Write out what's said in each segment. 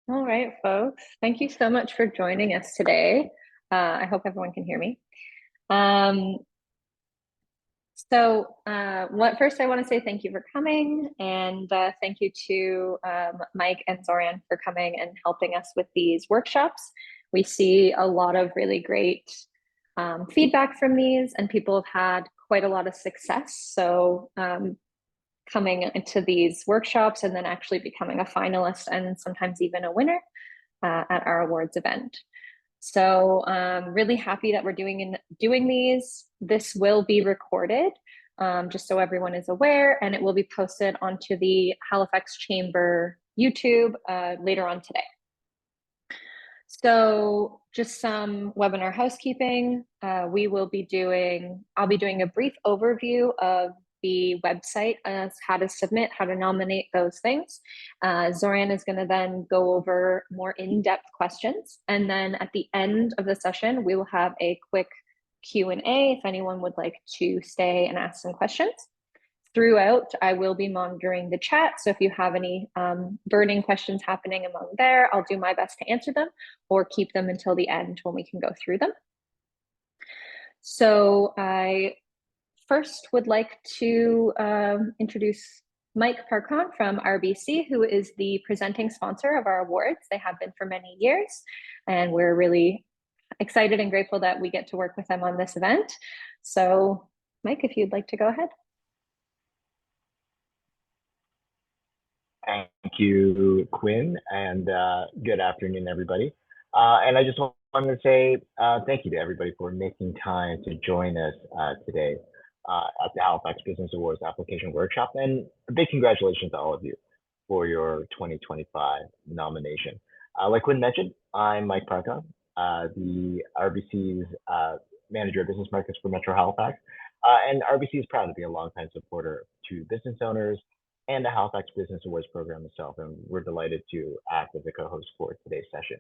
All right, folks. Thank you so much for joining us today. I hope everyone can hear me. Um, first I want to say thank you for coming, and thank you to Mike and Zorian for coming and helping us with these workshops. We see a lot of really great feedback from these, and people have had quite a lot of success. So coming into these workshops and then actually becoming a finalist and sometimes even a winner at our awards event. So really happy that we're doing these. This will be recorded, just so everyone is aware, and it will be posted onto the Halifax Chamber YouTube later on today. So just some webinar housekeeping. I'll be doing a brief overview of the website as how to submit, how to nominate those things. Zorian is going to then go over more in-depth questions. And then at the end of the session, we will have a quick Q&A if anyone would like to stay and ask some questions. Throughout, I will be monitoring the chat. So if you have any burning questions happening among there, I'll do my best to answer them or keep them until the end when we can go through them. So I first would like to introduce Mike Parcon from RBC, who is the presenting sponsor of our awards. They have been for many years, and we're really excited and grateful that we get to work with them on this event. So Mike, if you'd like to go ahead. Thank you, Quinn, and good afternoon, everybody. And I just wanted to say thank you to everybody for making time to join us today at the Halifax Business Awards application workshop, and a big congratulations to all of you for your 2025 nomination. Like Quinn mentioned, I'm Mike Parcon, the RBC's Manager of Business Markets for Metro Halifax, and RBC is proud to be a longtime supporter to business owners and the Halifax Business Awards program itself, and we're delighted to act as a co-host for today's session.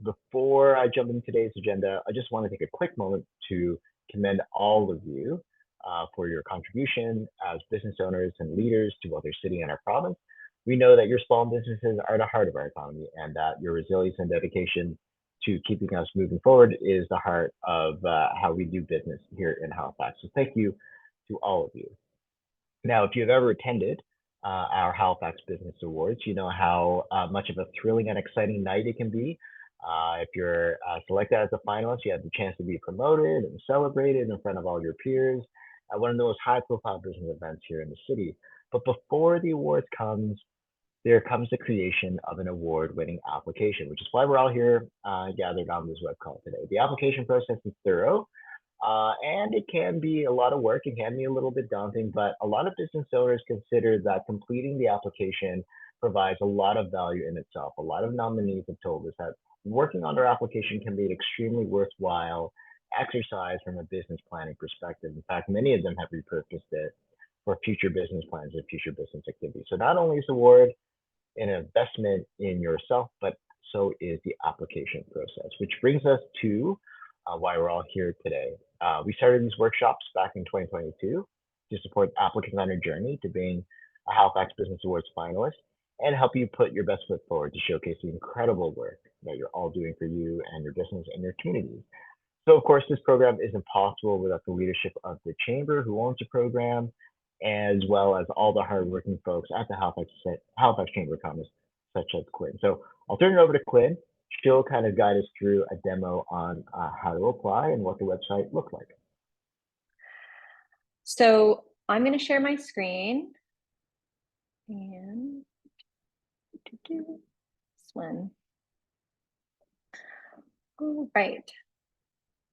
Before I jump into today's agenda, I just want to take a quick moment to commend all of you for your contribution as business owners and leaders to both our city and our province. We know that your small businesses are the heart of our economy, and that your resilience and dedication to keeping us moving forward is the heart of how we do business here in Halifax. So thank you to all of you. Now, if you've ever attended our Halifax Business Awards, you know how much of a thrilling and exciting night it can be. If you're selected as a finalist, you have the chance to be promoted and celebrated in front of all your peers at one of the most high-profile business events here in the city. But before the awards there comes the creation of an award-winning application, which is why we're all here gathered on this web call today. The application process is thorough. And it can be a lot of work. It can be a little bit daunting, but a lot of business owners consider that completing the application provides a lot of value in itself. A lot of nominees have told us that working on their application can be an extremely worthwhile exercise from a business planning perspective. In fact, many of them have repurposed it for future business plans and future business activities. So not only is the award an investment in yourself, but so is the application process, which brings us to why we're all here today. We started these workshops back in 2022 to support applicants on their journey to being a Halifax Business Awards finalist and help you put your best foot forward to showcase the incredible work that you're all doing for you and your business and your communities. So of course, this program isn't possible without the leadership of the Chamber, who owns the program, as well as all the hardworking folks at the Halifax Chamber of Commerce, such as Quinn. So I'll turn it over to Quinn. She'll kind of guide us through a demo on how to apply and what the website looks like. So I'm going to share my screen. And this one. All right.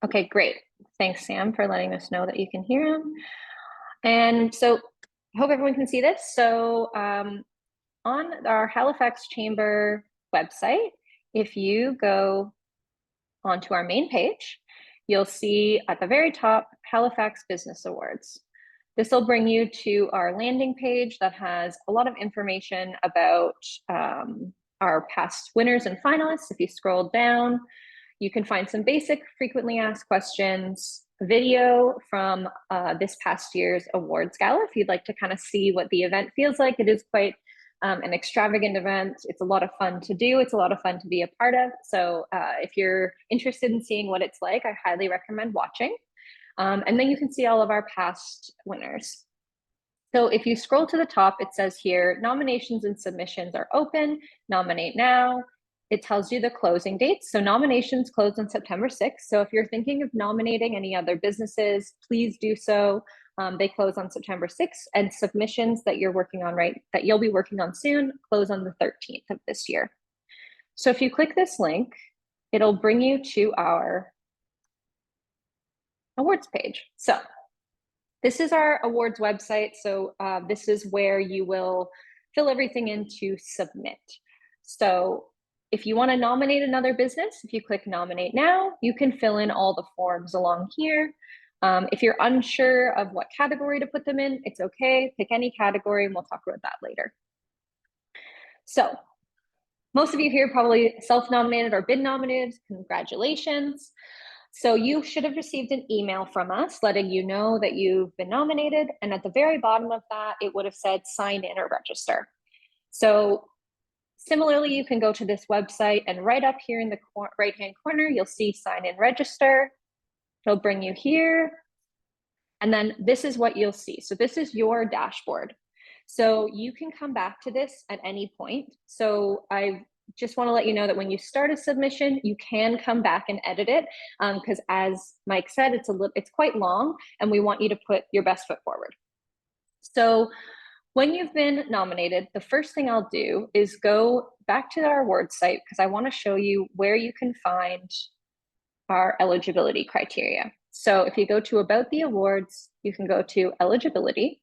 Okay, great. Thanks, Sam, for letting us know that you can hear him. And so I hope everyone can see this. So on our Halifax Chamber website, if you go onto our main page, you'll see at the very top, Halifax Business Awards. This will bring you to our landing page that has a lot of information about our past winners and finalists. If you scroll down, you can find some basic frequently asked questions, video from this past year's awards gala, if you'd like to kind of see what the event feels like. It is quite an extravagant event. It's a lot of fun to do. It's a lot of fun to be a part of. So if you're interested in seeing what it's like, I highly recommend watching. And then you can see all of our past winners. So if you scroll to the top, it says here, nominations and submissions are open, nominate now. It tells you the closing dates. So nominations close on September 6th. So if you're thinking of nominating any other businesses, please do so. They close on September 6th, and submissions that you'll be working on soon close on the 13th of this year. So if you click this link, it'll bring you to our awards page. So this is our awards website. So this is where you will fill everything in to submit. So if you want to nominate another business, if you click nominate now, you can fill in all the forms along here. If you're unsure of what category to put them in, it's okay. Pick any category and we'll talk about that later. So most of you here probably self-nominated or been nominated. Congratulations. So you should have received an email from us letting you know that you've been nominated. And at the very bottom of that, it would have said sign in or register. So similarly, you can go to this website and right up here in the right-hand corner, you'll see sign in, register. It'll bring you here. And then this is what you'll see. So this is your dashboard. So you can come back to this at any point. So I just want to let you know that when you start a submission, you can come back and edit it because as Mike said, it's quite long and we want you to put your best foot forward. So when you've been nominated, the first thing I'll do is go back to our awards site because I want to show you where you can find our eligibility criteria. So if you go to About the Awards, you can go to Eligibility.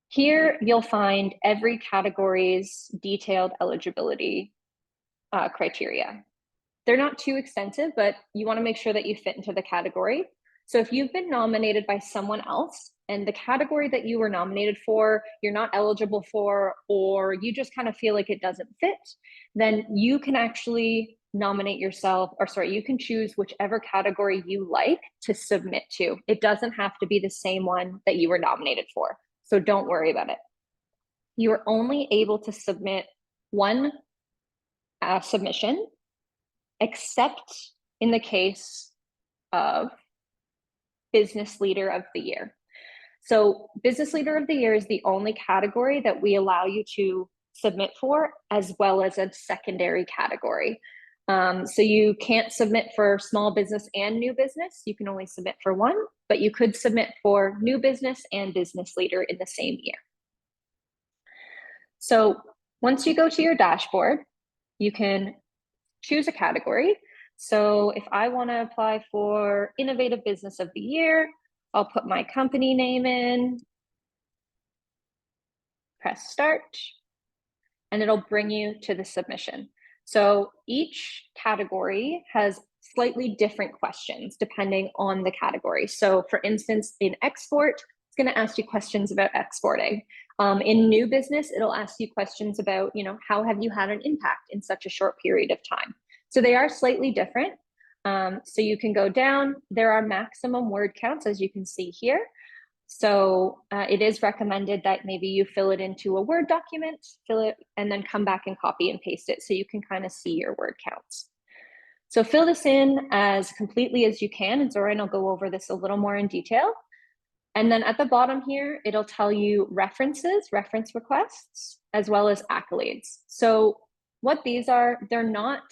Here, you'll find every category's detailed eligibility criteria. They're not too extensive, but you want to make sure that you fit into the category. So if you've been nominated by someone else and the category that you were nominated for, you're not eligible for, or you just kind of feel like it doesn't fit, then you can actually nominate yourself, you can choose whichever category you like to submit to. It doesn't have to be the same one that you were nominated for. So don't worry about it. You are only able to submit one submission, except in the case of Business Leader of the Year. So Business Leader of the Year is the only category that we allow you to submit for, as well as a secondary category. So you can't submit for small business and new business. You can only submit for one, but you could submit for new business and business leader in the same year. So once you go to your dashboard, you can choose a category. So if I want to apply for Innovative Business of the Year, I'll put my company name in, press start, and it'll bring you to the submission. So each category has slightly different questions depending on the category. So for instance, in export, it's going to ask you questions about exporting. In new business, it'll ask you questions about, how have you had an impact in such a short period of time? So they are slightly different. So you can go down. There are maximum word counts, as you can see here. So it is recommended that maybe you fill it into a Word document, fill it, and then come back and copy and paste it so you can kind of see your word counts. So fill this in as completely as you can, and Zoran will go over this a little more in detail. And then at the bottom here, it'll tell you references, reference requests, as well as accolades. So what these are, they're not,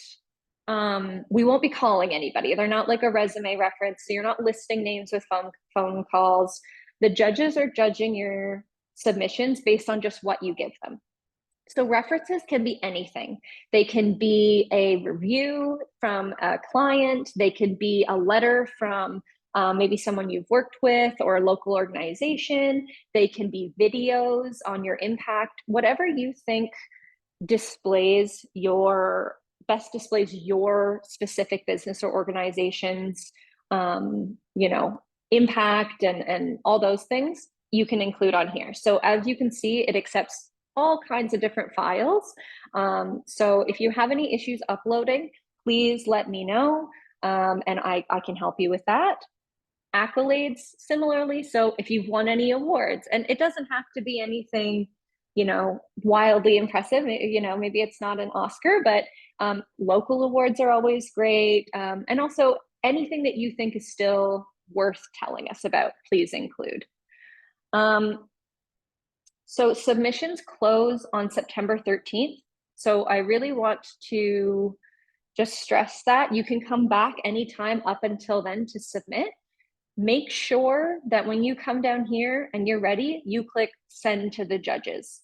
we won't be calling anybody. They're not like a resume reference. So you're not listing names with phone calls. The judges are judging your submissions based on just what you give them. So references can be anything. They can be a review from a client. They could be a letter from maybe someone you've worked with or a local organization. They can be videos on your impact, whatever you think displays your specific business or organization's, impact and all those things you can include on here. So as you can see, it accepts all kinds of different files. So if you have any issues uploading, please let me know and I can help you with that. Accolades, similarly. So if you've won any awards, and it doesn't have to be anything wildly impressive. Maybe it's not an Oscar, but local awards are always great. And also anything that you think is still worth telling us about, please include. So submissions close on September 13th. So I really want to just stress that you can come back anytime up until then to submit. Make sure that when you come down here and you're ready, you click send to the judges.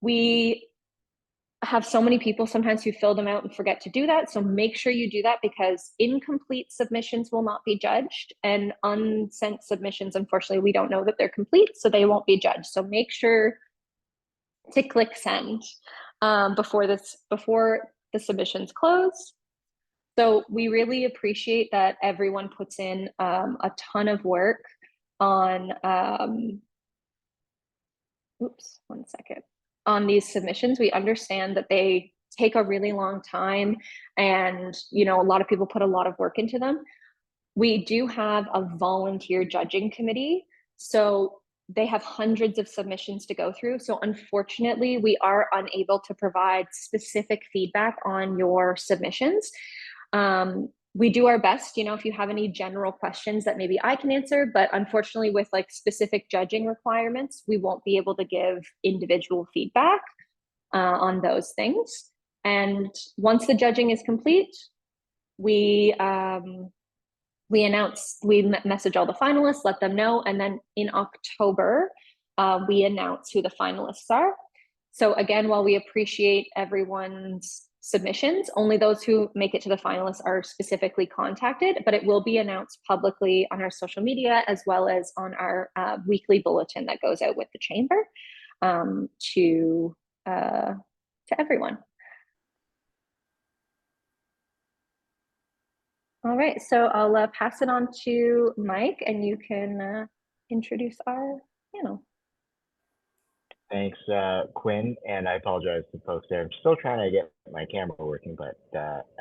We have so many people sometimes who fill them out and forget to do that. So make sure you do that, because incomplete submissions will not be judged, and unsent submissions, unfortunately, we don't know that they're complete, so they won't be judged. So make sure to click send before the submissions close. So we really appreciate that everyone puts in a ton of work on, one second, on these submissions. We understand that they take a really long time, and a lot of people put a lot of work into them. We do have a volunteer judging committee, so they have hundreds of submissions to go through. So unfortunately, we are unable to provide specific feedback on your submissions. We do our best, if you have any general questions that maybe I can answer, but unfortunately with specific judging requirements, we won't be able to give individual feedback on those things. And once the judging is complete, we message all the finalists, let them know, and then in October, we announce who the finalists are. So again, while we appreciate everyone's submissions, only those who make it to the finalists are specifically contacted, but it will be announced publicly on our social media, as well as on our weekly bulletin that goes out with the chamber to everyone. All right, so I'll pass it on to Mike, and you can introduce our panel. Thanks, Quinn, and I apologize to folks there. I'm still trying to get my camera working, but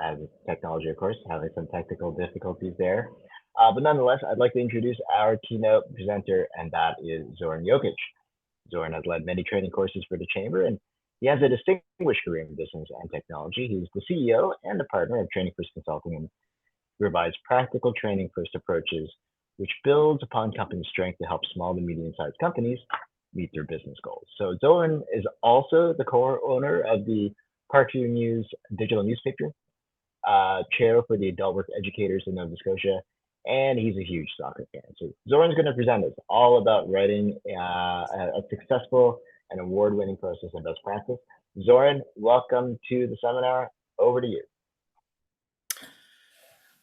as technology, of course, having some technical difficulties there. But nonetheless, I'd like to introduce our keynote presenter, and that is Zoran Jokic. Zoran has led many training courses for the Chamber, and he has a distinguished career in business and technology. He's the CEO and the partner of Training First Consulting, and provides practical training first approaches, which builds upon company strength to help small to medium-sized companies meet their business goals. So Zoran is also the co-owner of the Parkview News digital newspaper, chair for the Adult Work Educators in Nova Scotia, and he's a huge soccer fan. So Zoran's going to present us all about writing a successful and award-winning process and best practice. Zoran, welcome to the seminar. Over to you.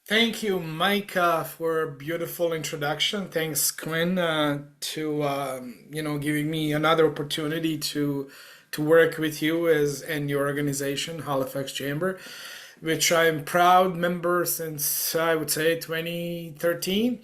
Thank you, Mike, for a beautiful introduction. Thanks, Quinn, to giving me another opportunity to work with you and your organization, Halifax Chamber, which I'm proud member since I would say 2013.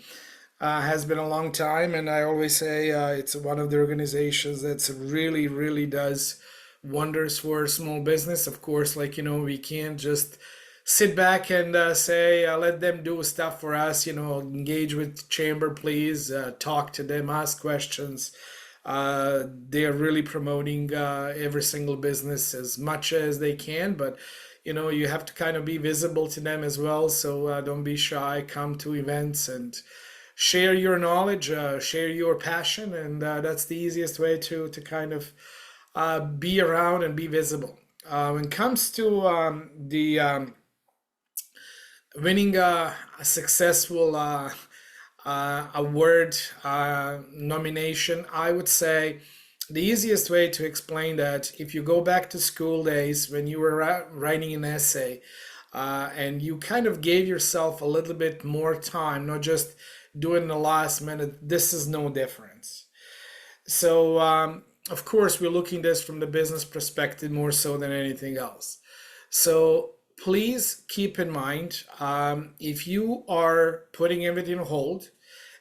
Has been a long time, and I always say it's one of the organizations that's really, really does wonders for small business. Of course, we can't just sit back and say, let them do stuff for us, engage with chamber, please, talk to them, ask questions. They are really promoting every single business as much as they can, but you have to kind of be visible to them as well. So don't be shy, come to events and share your knowledge, share your passion, and that's the easiest way to kind of be around and be visible. When it comes to the winning a successful award nomination, I would say the easiest way to explain that, if you go back to school days when you were writing an essay and you kind of gave yourself a little bit more time, not just doing the last minute, this is no difference. So of course, we're looking this from the business perspective more so than anything else. So please keep in mind, if you are putting everything on hold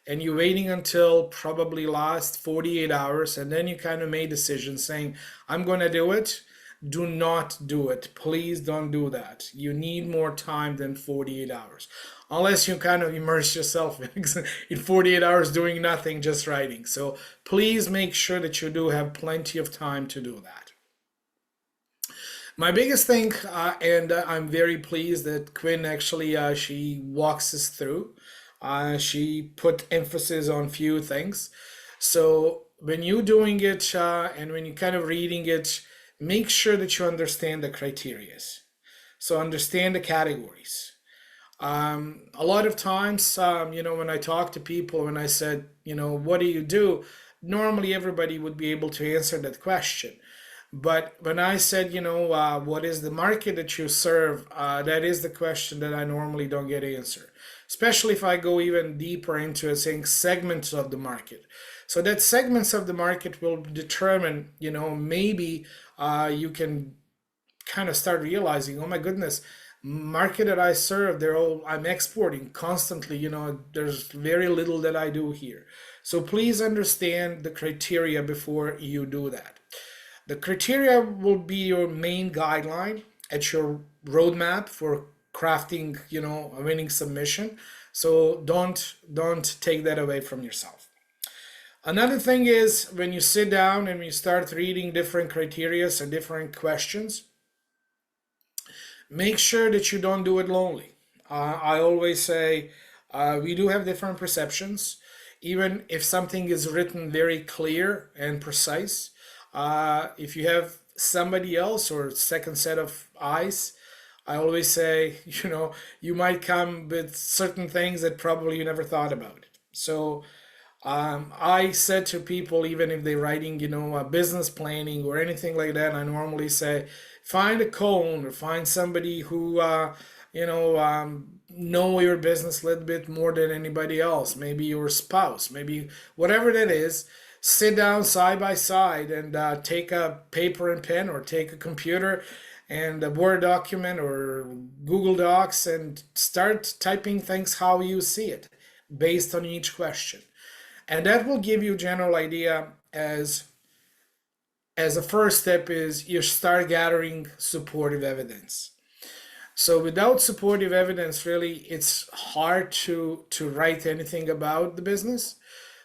and you're waiting until probably last 48 hours, and then you kind of made a decision saying, I'm going to do it, do not do it. Please don't do that. You need more time than 48 hours. Unless you kind of immerse yourself in 48 hours doing nothing, just writing. So please make sure that you do have plenty of time to do that. My biggest thing, and I'm very pleased that Quinn actually she walks us through. She put emphasis on few things. So when you're doing it and when you're kind of reading it, make sure that you understand the criteria. So understand the categories. A lot of times, when I talk to people, when I said, what do you do? Normally everybody would be able to answer that question. But when I said, what is the market that you serve? That is the question that I normally don't get answered, especially if I go even deeper into it, saying segments of the market. So that segments of the market will determine, maybe you can kind of start realizing, oh my goodness, market that I serve, I'm exporting constantly, there's very little that I do here. So please understand the criteria before you do that. The criteria will be your main guideline at your roadmap for crafting, a winning submission. So don't take that away from yourself. Another thing is when you sit down and you start reading different criteria and different questions, make sure that you don't do it lonely. I always say we do have different perceptions. Even if something is written very clear and precise, if you have somebody else or second set of eyes, I always say, you might come with certain things that probably you never thought about. So I said to people, even if they're writing, business planning or anything like that, I normally say, find a co-owner, or find somebody who, know your business a little bit more than anybody else. Maybe your spouse, maybe whatever that is. Sit down side by side and take a paper and pen or take a computer and a Word document or Google Docs and start typing things how you see it based on each question. And that will give you a general idea as a first step is you start gathering supportive evidence. So without supportive evidence, really, it's hard to write anything about the business.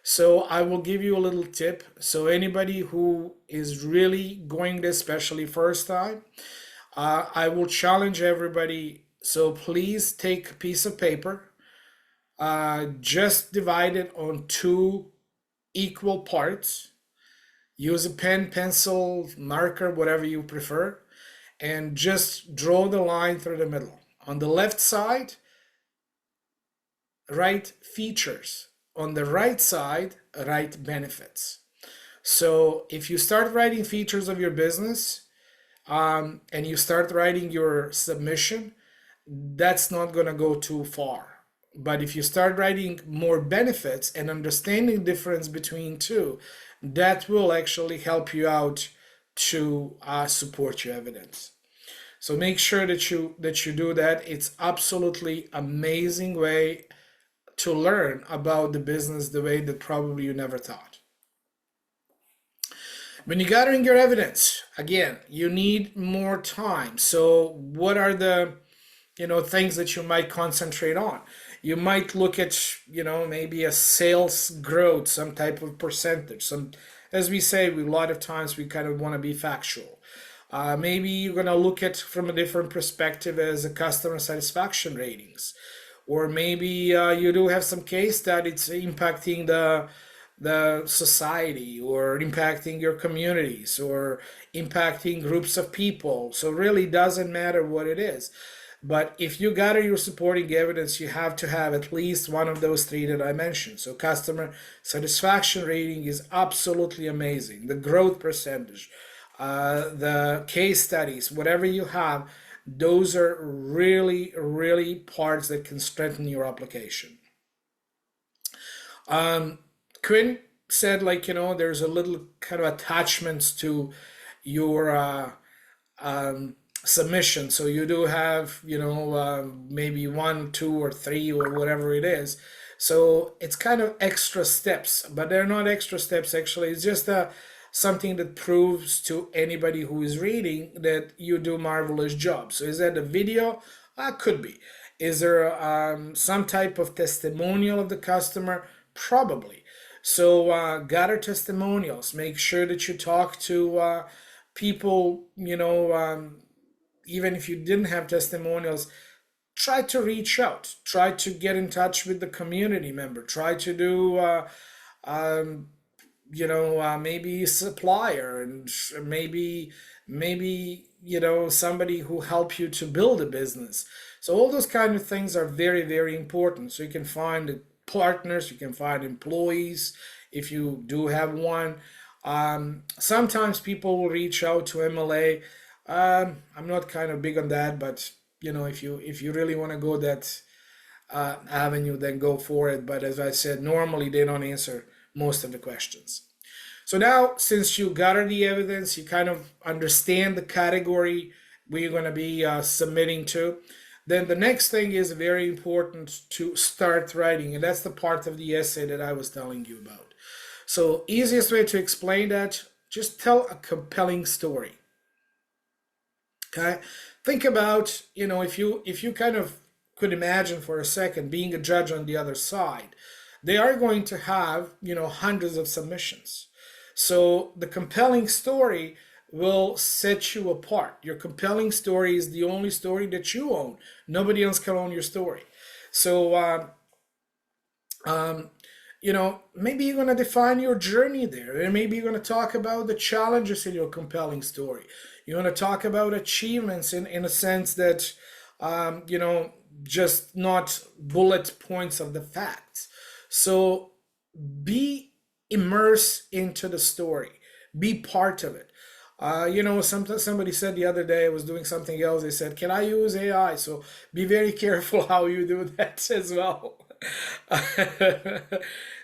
So I will give you a little tip. So anybody who is really going this, especially first time, I will challenge everybody. So please take a piece of paper, just divide it on 2 equal parts. Use a pen, pencil, marker, whatever you prefer, and just draw the line through the middle. On the left side, write features. On the right side, write benefits. So if you start writing features of your business and you start writing your submission, that's not going to go too far. But if you start writing more benefits and understanding the difference between two, that will actually help you out to support your evidence. So make sure that you do that. It's absolutely amazing way to learn about the business the way that probably you never thought. When you're gathering your evidence, again, you need more time. So what are the things that you might concentrate on? You might look at, maybe a sales growth, some type of percentage. As we say, a lot of times we kind of want to be factual. Maybe you're going to look at from a different perspective as a customer satisfaction ratings. Or maybe you do have some case that it's impacting the society or impacting your communities or impacting groups of people. So it really doesn't matter what it is. But if you gather your supporting evidence, you have to have at least one of those 3 that I mentioned. So customer satisfaction rating is absolutely amazing. The growth percentage, the case studies, whatever you have, those are really, really parts that can strengthen your application. Quinn said, there's a little kind of attachments to your submission. So you do have, maybe 1, 2, or 3, or whatever it is. So it's kind of extra steps, but they're not extra steps actually. It's just something that proves to anybody who is reading that you do marvelous job. So is that a video? Could be. Is there some type of testimonial of the customer? Probably. So gather testimonials. Make sure that you talk to people, even if you didn't have testimonials, try to reach out, try to get in touch with the community member, try to do um, maybe a supplier, and maybe somebody who help you to build a business. So all those kind of things are very, very important. So you can find partners, you can find employees if you do have one. Sometimes people will reach out to MLA. I'm not kind of big on that, but if you really want to go that avenue, then go for it. But as I said, normally they don't answer most of the questions. So now, since you gather the evidence, you kind of understand the category where you're going to be submitting to, then the next thing is very important to start writing. And that's the part of the essay that I was telling you about. So easiest way to explain that, just tell a compelling story. Okay? Think about, if you kind of could imagine for a second being a judge on the other side, they are going to have, hundreds of submissions. So the compelling story will set you apart. Your compelling story is the only story that you own. Nobody else can own your story. So, maybe you're going to define your journey there. And maybe you're going to talk about the challenges in your compelling story. You're going to talk about achievements in a sense that, just not bullet points of the facts. So be immersed into the story. Be part of it. Somebody said the other day, I was doing something else. They said, can I use AI? So be very careful how you do that as well.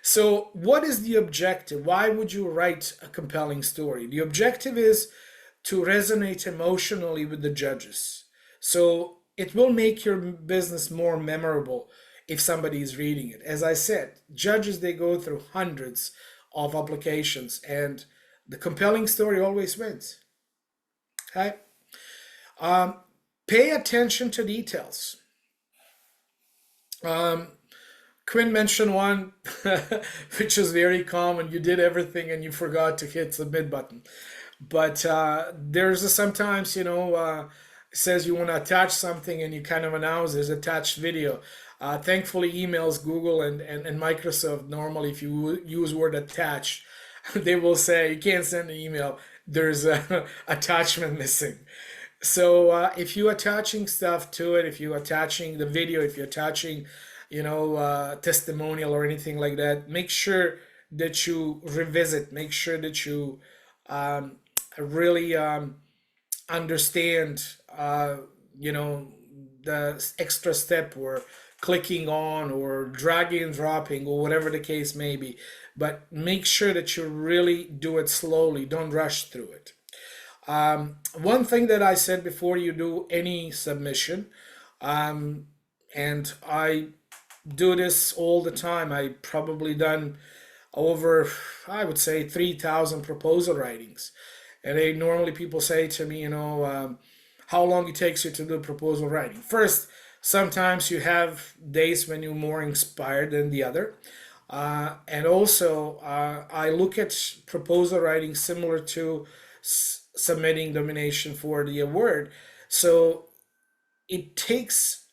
So what is the objective? Why would you write a compelling story? The objective is to resonate emotionally with the judges. So it will make your business more memorable if somebody is reading it. As I said, judges, they go through hundreds of applications, and the compelling story always wins. Okay? Pay attention to details. Quinn mentioned one, which is very common. You did everything and you forgot to hit the submit button. But there's sometimes, it says you want to attach something and you kind of announce there's attached video. Thankfully, emails, Google and Microsoft, normally if you use word attach, they will say you can't send an email. There's a attachment missing. So if you're attaching stuff to it, if you're attaching the video, if you're attaching, testimonial or anything like that, make sure that you revisit, make sure that you really understand, the extra step or clicking on or dragging and dropping or whatever the case may be. But make sure that you really do it slowly. Don't rush through it. One thing that I said before you do any submission, and I do this all the time. I probably done over, I would say, 3,000 proposal writings. And normally people say to me, how long it takes you to do proposal writing. First, sometimes you have days when you're more inspired than the other. And also, I look at proposal writing similar to submitting nomination for the award. So it takes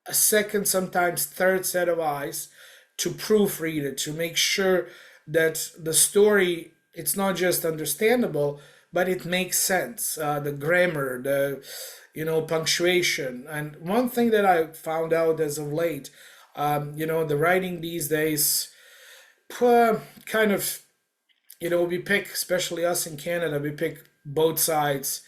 a second, sometimes third set of eyes to proofread it, to make sure that the story, it's not just understandable, but it makes sense. The grammar, the punctuation. And one thing that I found out as of late, the writing these days, kind of, we pick, especially us in Canada, we pick both sides.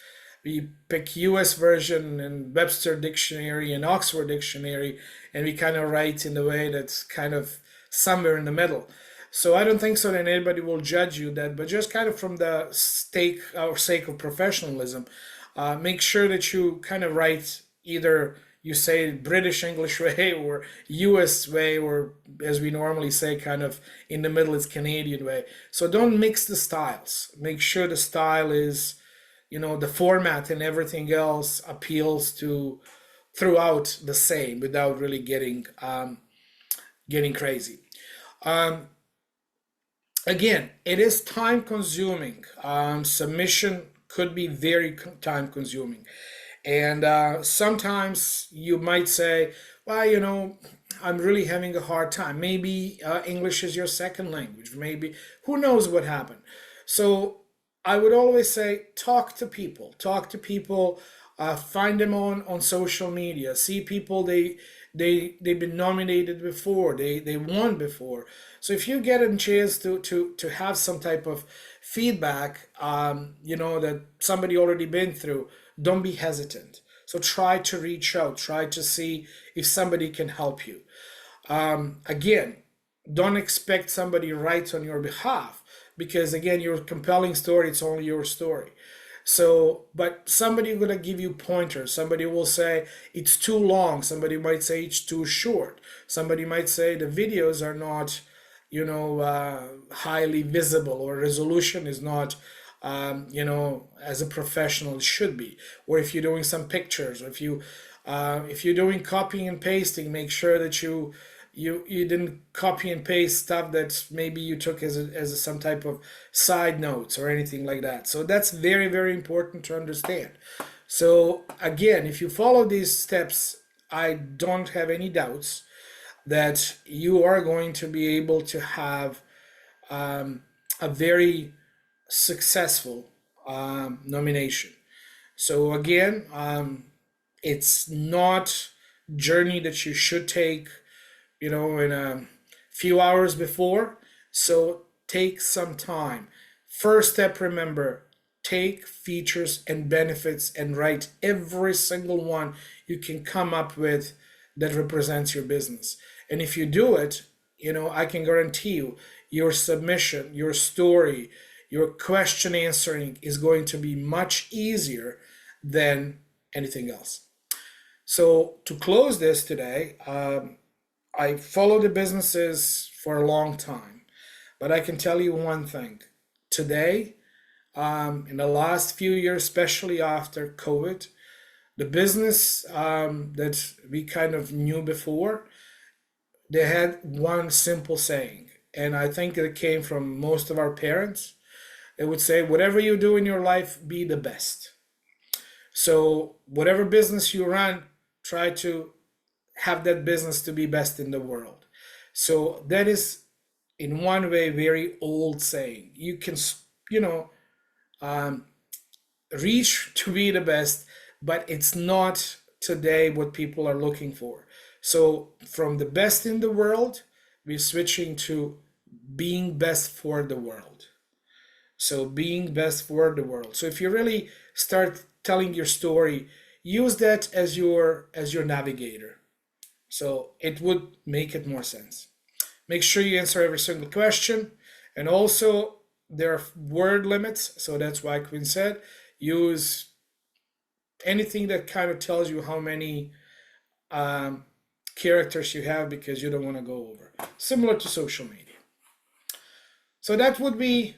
We pick US version and Webster Dictionary and Oxford Dictionary, and we kind of write in the way that's kind of somewhere in the middle. So I don't think so that anybody will judge you that, but just kind of from the sake of professionalism, make sure that you kind of write either you say British English way or US way, or as we normally say, kind of in the middle, it's Canadian way. So don't mix the styles. Make sure the style is, the format and everything else appeals to throughout the same without really getting crazy. Again, it is time consuming. Submission could be very time consuming. And sometimes you might say, well, I'm really having a hard time. Maybe English is your second language. Maybe, who knows what happened. So I would always say, talk to people. Talk to people. Find them on social media. See people they've been nominated before. They won before. So if you get a chance to have some type of feedback, that somebody already been through, don't be hesitant. So try to reach out. Try to see if somebody can help you. Again, don't expect somebody writes on your behalf, because again, your compelling story, it's only your story. So, but somebody gonna give you pointers. Somebody will say it's too long. Somebody might say it's too short. Somebody might say the videos are not, highly visible, or resolution is not, as a professional it should be. Or if you're doing some pictures, or if you're doing copying and pasting, make sure that you didn't copy and paste stuff that maybe you took as some type of side notes or anything like that. So that's very, very important to understand. So again, if you follow these steps, I don't have any doubts that you are going to be able to have a very successful nomination. So again, it's not journey that you should take in a few hours before. So take some time. First step, remember, take features and benefits and write every single one you can come up with that represents your business. And if you do it, I can guarantee you your submission, your story, your question answering is going to be much easier than anything else. So to close this today, I followed the businesses for a long time, but I can tell you one thing. Today, in the last few years, especially after COVID, the business that we kind of knew before, they had one simple saying, and I think it came from most of our parents. They would say, whatever you do in your life, be the best. So whatever business you run, try to have that business to be best in the world. So that is, in one way, very old saying. You can, reach to be the best, but it's not today what people are looking for. So from the best in the world, we're switching to being best for the world. So being best for the world. So if you really start telling your story, use that as your navigator. So it would make it more sense. Make sure you answer every single question. And also there are word limits. So that's why Quinn said, use anything that kind of tells you how many characters you have, because you don't want to go over. Similar to social media. So that would be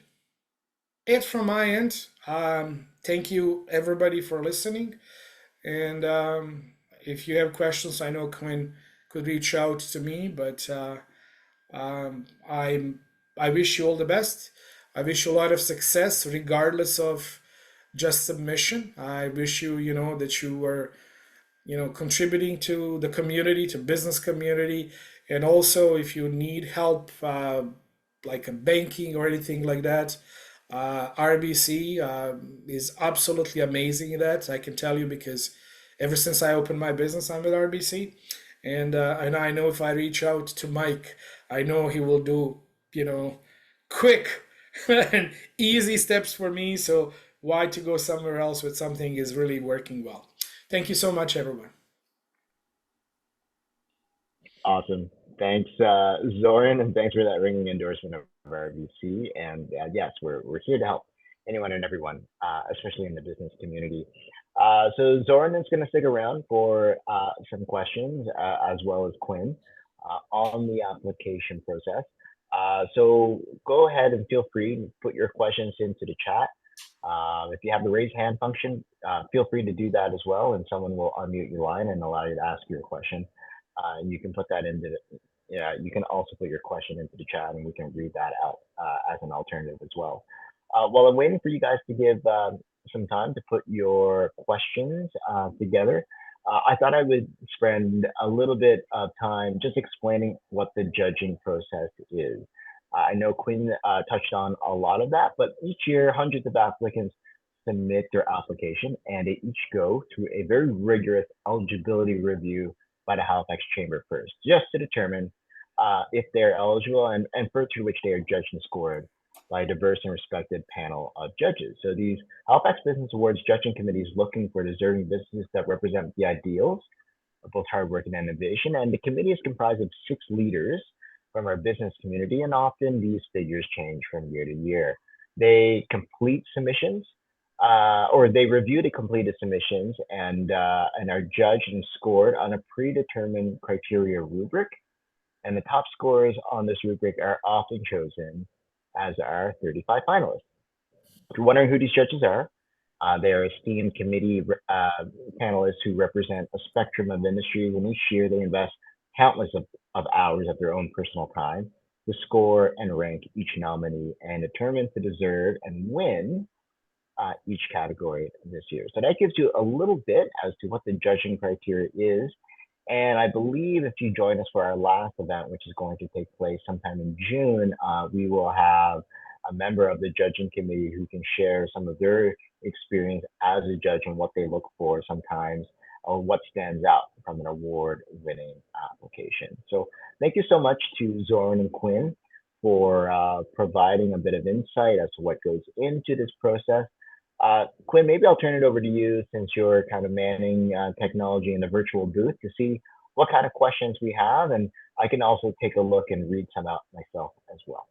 it from my end. Thank you everybody for listening. And if you have questions, I know Quinn could reach out to me, but I wish you all the best. I wish you a lot of success, regardless of just submission. I wish you, that you were, contributing to the community, to business community. And also, if you need help, like a banking or anything like that, RBC is absolutely amazing at that. I can tell you, because ever since I opened my business, I'm with RBC. And I know if I reach out to Mike, I know he will do, quick and easy steps for me. So why to go somewhere else with something is really working well. Thank you so much, everyone. Awesome. Thanks, Zoran, and thanks for that ringing endorsement of RBC. And yes, we're here to help anyone and everyone, especially in the business community. So Zoran is going to stick around for some questions, as well as Quinn, on the application process. So go ahead and feel free to put your questions into the chat. If you have the raise hand function, feel free to do that as well, and someone will unmute your line and allow you to ask your question. And you can put that into you can also put your question into the chat, and we can read that out as an alternative as well. While I'm waiting for you guys to give some time to put your questions together, I thought I would spend a little bit of time just explaining what the judging process is. I know Quinn touched on a lot of that, but each year hundreds of applicants submit their application, and they each go through a very rigorous eligibility review by the Halifax Chamber first, just to determine if they're eligible, and further to which they are judged and scored by a diverse and respected panel of judges. So these Halifax Business Awards judging committee is looking for deserving businesses that represent the ideals of both hard work and innovation. And the committee is comprised of 6 leaders from our business community, and often these figures change from year to year. They complete submissions, or they review the completed submissions, and are judged and scored on a predetermined criteria rubric. And the top scorers on this rubric are often chosen as our 35 finalists. If you're wondering who these judges are, they are esteemed committee panelists who represent a spectrum of industries, and each year they invest countless of hours of their own personal time to score and rank each nominee and determine to deserve and win each category this year. So that gives you a little bit as to what the judging criteria is. And I believe if you join us for our last event, which is going to take place sometime in June, we will have a member of the judging committee who can share some of their experience as a judge and what they look for sometimes, or what stands out from an award-winning application. So thank you so much to Zoran and Quinn for providing a bit of insight as to what goes into this process. Quinn, maybe I'll turn it over to you, since you're kind of manning technology in the virtual booth, to see what kind of questions we have, and I can also take a look and read some out myself as well.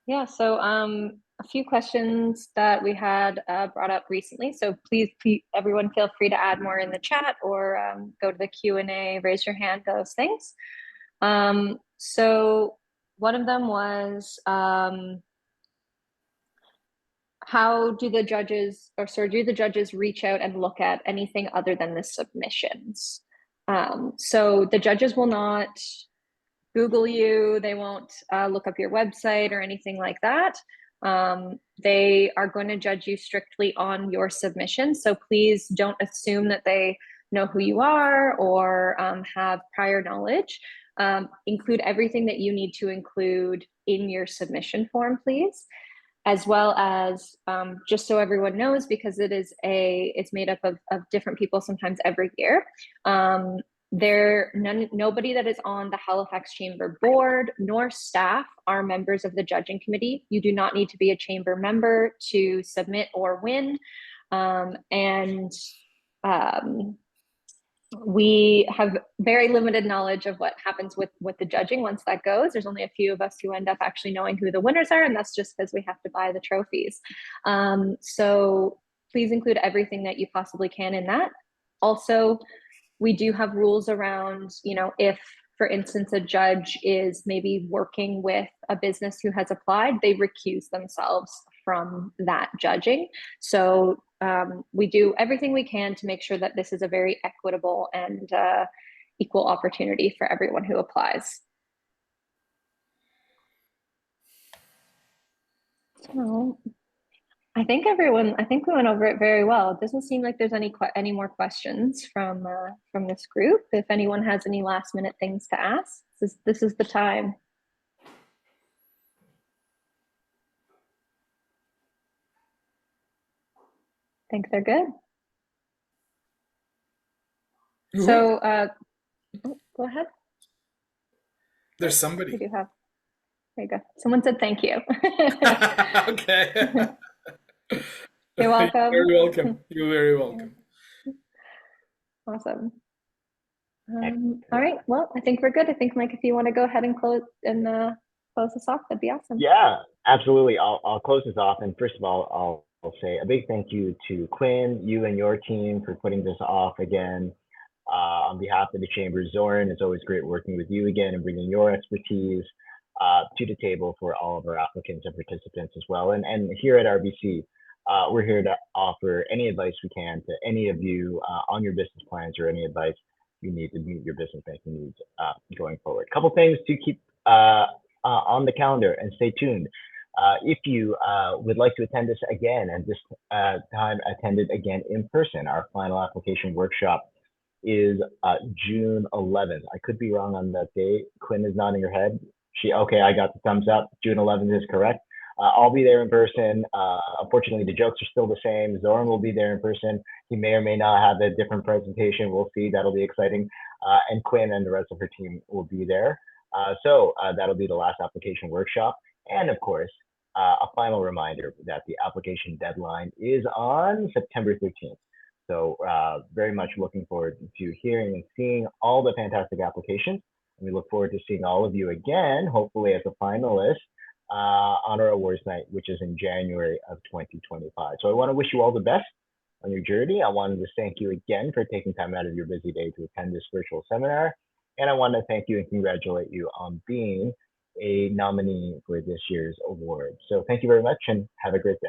Yeah, so a few questions that we had brought up recently. So please, everyone feel free to add more in the chat, or go to the Q&A, raise your hand, those things. So one of them was, how do the judges, do the judges reach out and look at anything other than the submissions? So the judges will not Google you, they won't look up your website or anything like that. They are going to judge you strictly on your submission. So please don't assume that they know who you are or have prior knowledge. Include everything that you need to include in your submission form, please. As well as, just so everyone knows, because it's made up of different people sometimes every year. Nobody that is on the Halifax Chamber board nor staff are members of the judging committee. You do not need to be a chamber member to submit or win. We have very limited knowledge of what happens with the judging once that goes. There's only a few of us who end up actually knowing who the winners are, and that's just because we have to buy the trophies. So please include everything that you possibly can in that. Also, we do have rules around, if, for instance, a judge is maybe working with a business who has applied, they recuse themselves from that judging. So we do everything we can to make sure that this is a very equitable and equal opportunity for everyone who applies. So I think we went over it very well. It doesn't seem like there's any more questions from this group. If anyone has any last minute things to ask, this is the time. I think they're good. So go ahead. There's somebody. We do have. There you go. Someone said thank you. Okay. You're welcome. You're very welcome. You're very welcome. Awesome. All right. Well, I think we're good. I think, Mike, if you want to go ahead and close this off, that'd be awesome. Yeah. Absolutely. I'll close this off. And first of all, I'll say a big thank you to Quinn, you and your team for putting this off again. On behalf of the Chamber, Zoran, it's always great working with you again and bringing your expertise to the table for all of our applicants and participants as well. And here at RBC, we're here to offer any advice we can to any of you on your business plans or any advice you need to meet your business banking needs going forward. A couple things to keep on the calendar and stay tuned. If you would like to attend this again, and this time attended again in person, our final application workshop is June 11th. I could be wrong on that date. Quinn is nodding her head. Okay, I got the thumbs up. June 11th is correct. I'll be there in person. Unfortunately, the jokes are still the same. Zoran will be there in person. He may or may not have a different presentation. We'll see. That'll be exciting. And Quinn and the rest of her team will be there. So that'll be the last application workshop. And of course, a final reminder that the application deadline is on September 13th. So very much looking forward to hearing and seeing all the fantastic applications. And we look forward to seeing all of you again, hopefully as a finalist on our awards night, which is in January of 2025. So I want to wish you all the best on your journey. I wanted to thank you again for taking time out of your busy day to attend this virtual seminar. And I want to thank you and congratulate you on being a nominee for this year's award. So thank you very much and have a great day.